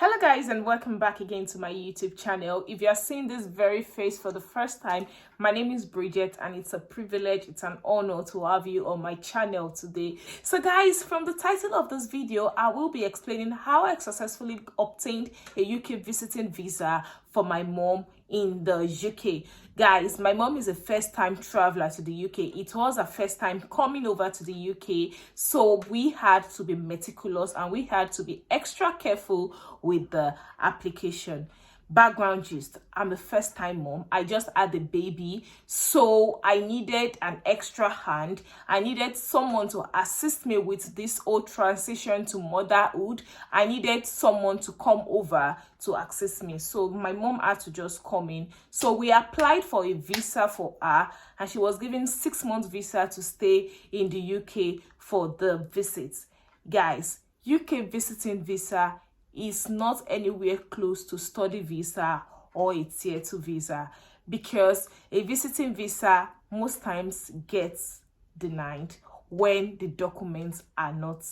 Hello guys, and welcome back again to my YouTube channel. If you are seeing this very face for the first time, my name is Bridget and it's a privilege, it's an honor to have you on my channel today. So guys, from the title of this video, I will be explaining how I successfully obtained a UK visiting visa for my mom in the UK. Guys, my mom is a first-time traveler to the UK. It was her first time coming over to the UK, so we had to be meticulous and we had to be extra careful with the application. Background gist: I'm a first-time mom. I just had a baby, so I needed an extra hand. I needed someone to assist me with this whole transition to motherhood. I needed someone to come over to assist me, so my mom had to just come in. So we applied for a visa for her, and she was given 6 months visa to stay in the UK for the visits. Guys, UK visiting visa is not anywhere close to study visa or a tier 2 visa, because a visiting visa most times gets denied when the documents are not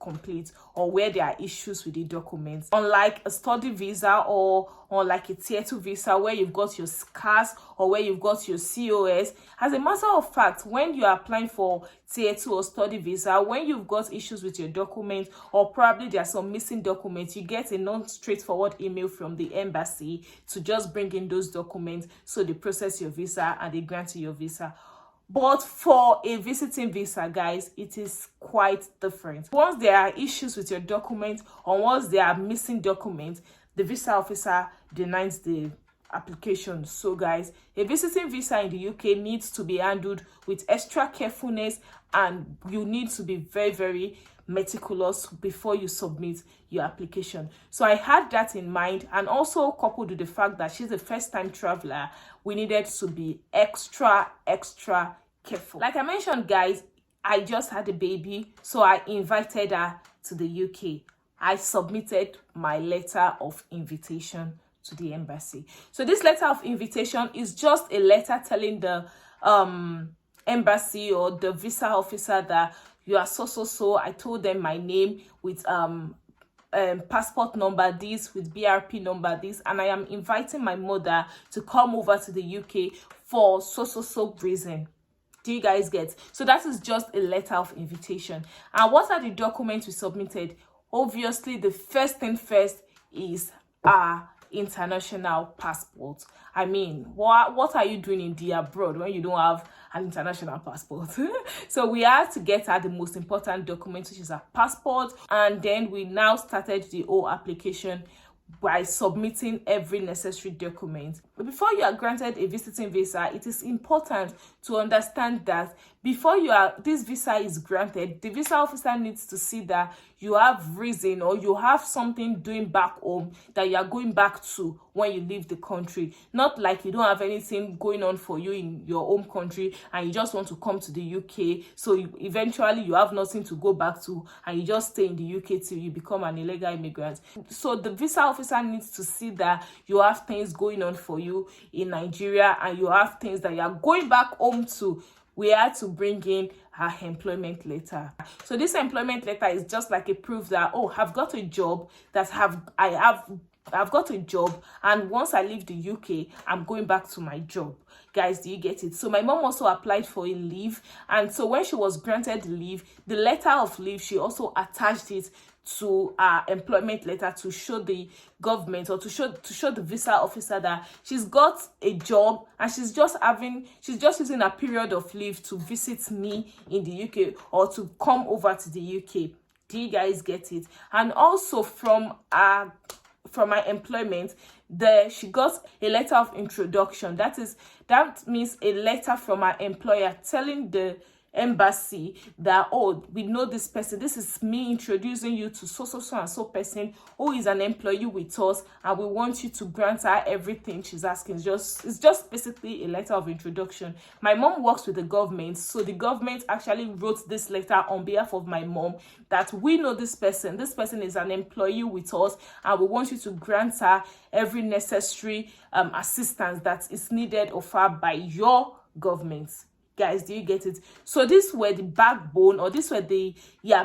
complete or where there are issues with the documents. Unlike a study visa or like a tier 2 visa where you've got your SCAS or where you've got your COS. As a matter of fact, when you are applying for tier 2 or study visa, when you've got issues with your documents or probably there are some missing documents, you get a non-straightforward email from the embassy to just bring in those documents, so they process your visa and they grant you your visa. But for a visiting visa, guys, it is quite different. Once there are issues with your documents or once there are missing documents, the visa officer denies the application. So guys, a visiting visa in the UK needs to be handled with extra carefulness, and you need to be very meticulous before you submit your application. So I had that in mind, and also coupled with the fact that she's a first-time traveler, we needed to be extra careful. Like I mentioned, guys, I just had a baby, so I invited her to the UK. I submitted my letter of invitation to the embassy. So this letter of invitation is just a letter telling the embassy or the visa officer that you are so. I told them my name with passport number this, with BRP number this, and I am inviting my mother to come over to the UK for so reason. Do you guys get? So that is just a letter of invitation. And what are the documents we submitted? Obviously, the first thing first is our international passport. I mean, what are you doing in the abroad when you don't have an international passport? So we had to get her the most important document, which is her passport, and then we now started the whole application by submitting every necessary document. But before you are granted a visiting visa, it is important to understand that before this visa is granted, the visa officer needs to see that you have reason or you have something doing back home that you are going back to when you leave the country. Not like you don't have anything going on for you in your home country and you just want to come to the UK, so eventually you have nothing to go back to and you just stay in the UK till you become an illegal immigrant. So the visa officer needs to see that you have things going on for you in Nigeria and you have things that you are going back home to. We had to bring in her employment letter. So this employment letter is just like a proof that, oh, I've got a job, I've got a job, and once I leave the UK, I'm going back to my job. Guys, do you get it? So my mom also applied for a leave, and so when she was granted leave, the letter of leave, she also attached it to our employment letter to show the government or to show the visa officer that she's got a job and she's just using a period of leave to visit me in the UK or to come over to the UK. Do you guys get it? And also from my employment, she got a letter of introduction. That means a letter from our employer telling the embassy that, oh, we know this person, this is me introducing you to so and so person who is an employee with us, and we want you to grant her everything she's asking. It's just basically a letter of introduction. My mom works with the government, so the government actually wrote this letter on behalf of my mom that we know this person is an employee with us, and we want you to grant her every necessary assistance that is needed of her by your government. Guys, do you get it? So these were the backbone, or this were the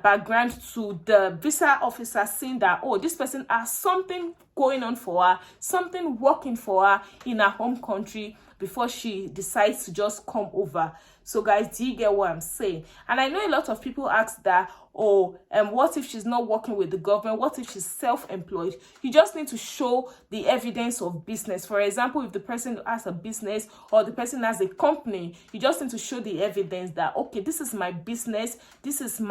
background to the visa officer seeing that, oh, this person has something going on for her, something working for her in her home country before she decides to just come over. So guys, do you get what I'm saying? And I know a lot of people ask that, oh, what if she's not working with the government? What if she's self-employed? You just need to show the evidence of business. For example, if the person has a business or the person has a company, you just need to show the evidence that, okay, this is my business, this is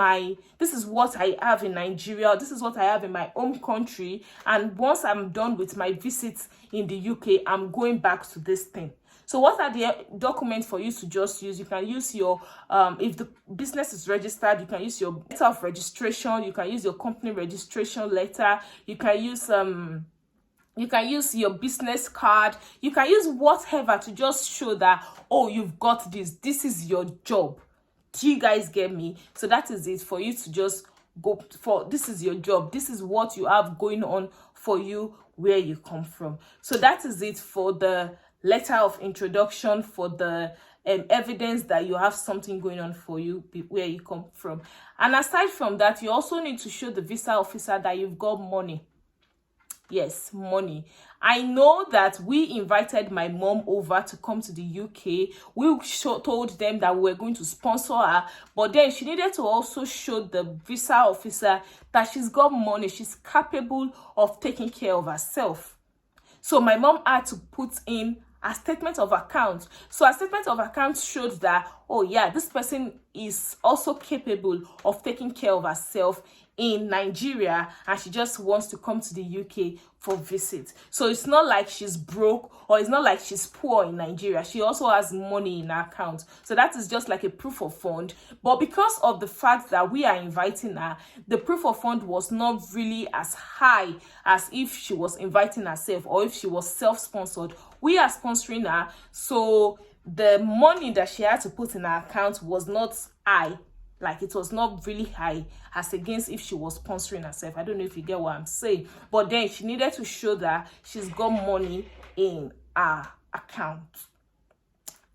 what I have in Nigeria, this is what I have in my home country, and once I'm done with my visits in the UK, I'm going back to this thing. So what are the documents for you to just use? You can use your, if the business is registered, you can use your letter of registration, you can use your company registration letter, you can use your business card, you can use whatever to just show that, oh, you've got this is your job. Do you guys get me? So that is it for you to just go for, this is your job, this is what you have going on for you where you come from. So that is it for the letter of introduction, for the evidence that you have something going on for you where you come from. And aside from that, you also need to show the visa officer that you've got money. Yes, money. I know that we invited my mom over to come to the UK. We told them that we were going to sponsor her, but then she needed to also show the visa officer that she's got money, she's capable of taking care of herself. So my mom had to put in a statement of account. So a statement of account showed that, oh yeah, this person is also capable of taking care of herself in Nigeria, and she just wants to come to the UK for visit. So it's not like she's broke, or it's not like she's poor in Nigeria. She also has money in her account. So that is just like a proof of fund. But because of the fact that we are inviting her, the proof of fund was not really as high as if she was inviting herself, or if she was self-sponsored. We are sponsoring her, so the money that she had to put in her account was not high. Like, it was not really high as against if she was sponsoring herself. I don't know if you get what I'm saying. But then she needed to show that she's got money in her account.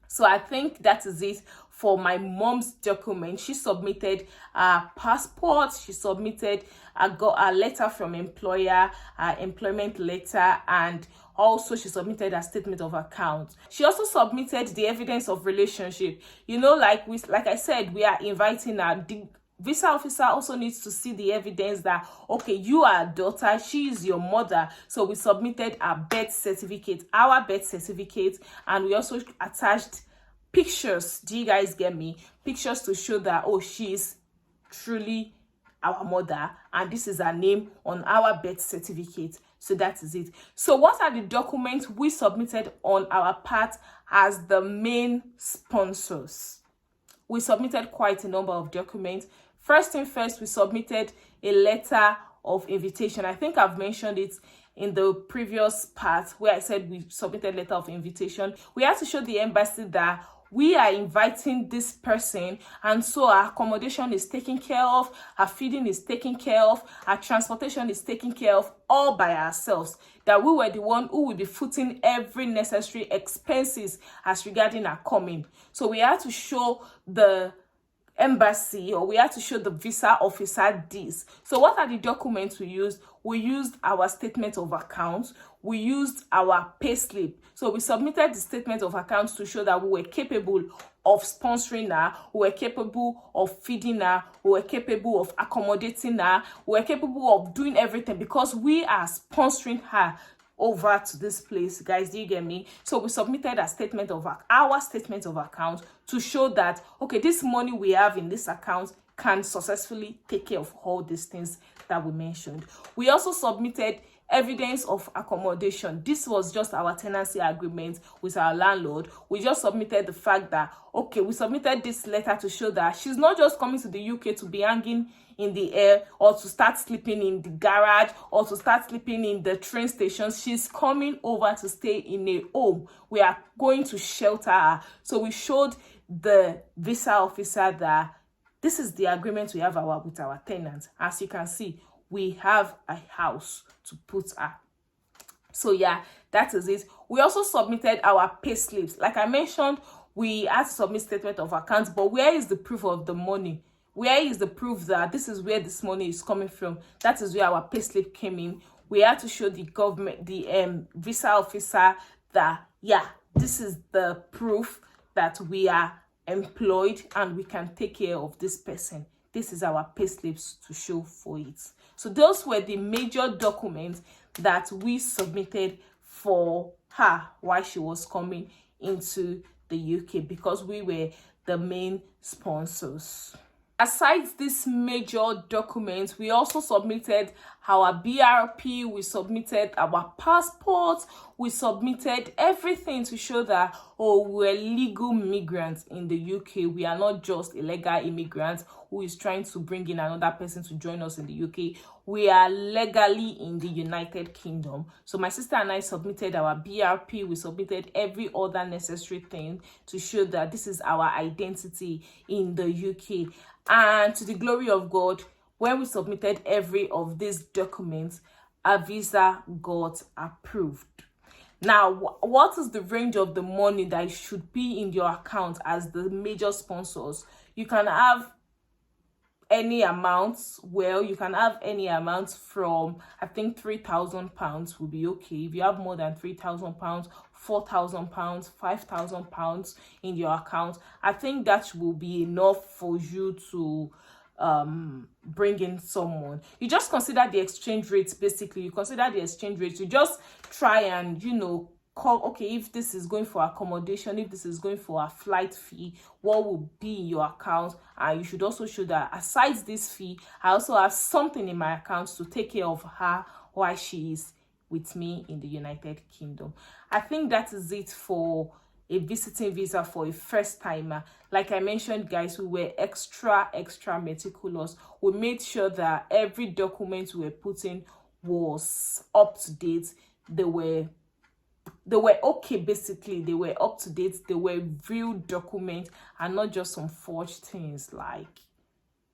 So I think that is it for my mom's document. She submitted a passport. She submitted got a letter from employer, employment letter, and also she submitted a statement of account. She also submitted the evidence of relationship. You know, like I said, we are inviting her. The visa officer also needs to see the evidence that, okay, you are a daughter, she is your mother. So we submitted our birth certificate, and we also attached pictures. Do you guys get me? Pictures to show that, oh, she is truly our mother, and this is her name on our birth certificate. So that is it. So what are the documents we submitted on our part as the main sponsors? We submitted quite a number of documents. First thing first, we submitted a letter of invitation. I think I've mentioned it in the previous part where I said we submitted letter of invitation. We had to show the embassy that we are inviting this person, and so our accommodation is taken care of, our feeding is taken care of, our transportation is taken care of, all by ourselves. That we were the one who will be footing every necessary expenses as regarding our coming. So we had to show the embassy, or we had to show the visa officer this. So what are the documents we used? We used our statement of account. We used our payslip. So we submitted the statement of account to show that we were capable of sponsoring her, we were capable of feeding her, we were capable of accommodating her, we were capable of doing everything because we are sponsoring her over to this place. Guys, do you get me? So we submitted our statement of account to show that, okay, this money we have in this account can successfully take care of all these things that we mentioned. We also submitted evidence of accommodation. This was just our tenancy agreement with our landlord. We just submitted the fact that, okay, we submitted this letter to show that she's not just coming to the UK to be hanging in the air, or to start sleeping in the garage, or to start sleeping in the train stations. She's coming over to stay in a home. We are going to shelter her. So we showed the visa officer that this is the agreement we have with our tenants. As you can see, we have a house to put her. So yeah, that is it. We also submitted our pay slips. Like I mentioned, we had to submit statement of accounts, but where is the proof of the money? Where is the proof that this is where this money is coming from? That is where our payslip came in. We had to show the government, the visa officer, that yeah, this is the proof that we are employed and we can take care of this person. This is our payslips to show for it. So those were the major documents that we submitted for her while she was coming into the UK, because we were the main sponsors. Aside these major documents, we also submitted our BRP, we submitted our passports, we submitted everything to show that, oh, we're legal migrants in the UK. We are not just illegal immigrants who is trying to bring in another person to join us in the UK. We are legally in the United Kingdom. So my sister and I submitted our BRP, we submitted every other necessary thing to show that this is our identity in the UK. And to the glory of God, when we submitted every of these documents, our visa got approved. Now, what is the range of the money that should be in your account as the major sponsors? You can have any amounts. Well, you can have any amounts from, I think, £3,000 will be okay. If you have more than £3,000, £4,000, £5,000 in your account, I think that will be enough for you to bring in someone. You just consider the exchange rates. Basically, you consider the exchange rates. You just try and, you know, call, okay, if this is going for accommodation, if this is going for a flight fee, what will be in your account? And you should also show that aside this fee, I also have something in my account to take care of her while she is with me in the United Kingdom. I think that is it for a visiting visa for a first timer. Like I mentioned, guys, we were extra meticulous. We made sure that every document we were putting was up to date. They were okay. Basically, they were up to date. They were real documents and not just some forged things. Like,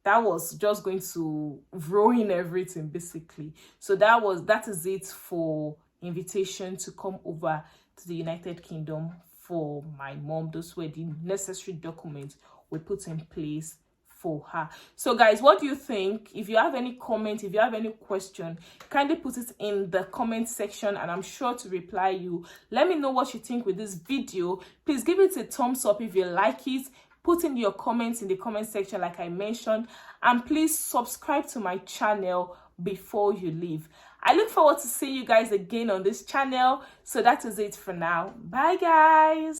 that was just going to ruin everything, basically. So that is it for invitation to come over to the United Kingdom for my mom. Those were the necessary documents we put in place for her. So guys, what do you think? If you have any comment, if you have any question, kindly put it in the comment section and I'm sure to reply you. Let me know what you think with this video. Please give it a thumbs up if you like it. Put in your comments in the comment section like I mentioned, and please subscribe to my channel before you leave. I look forward to seeing you guys again on this channel. So that is it for now. Bye guys.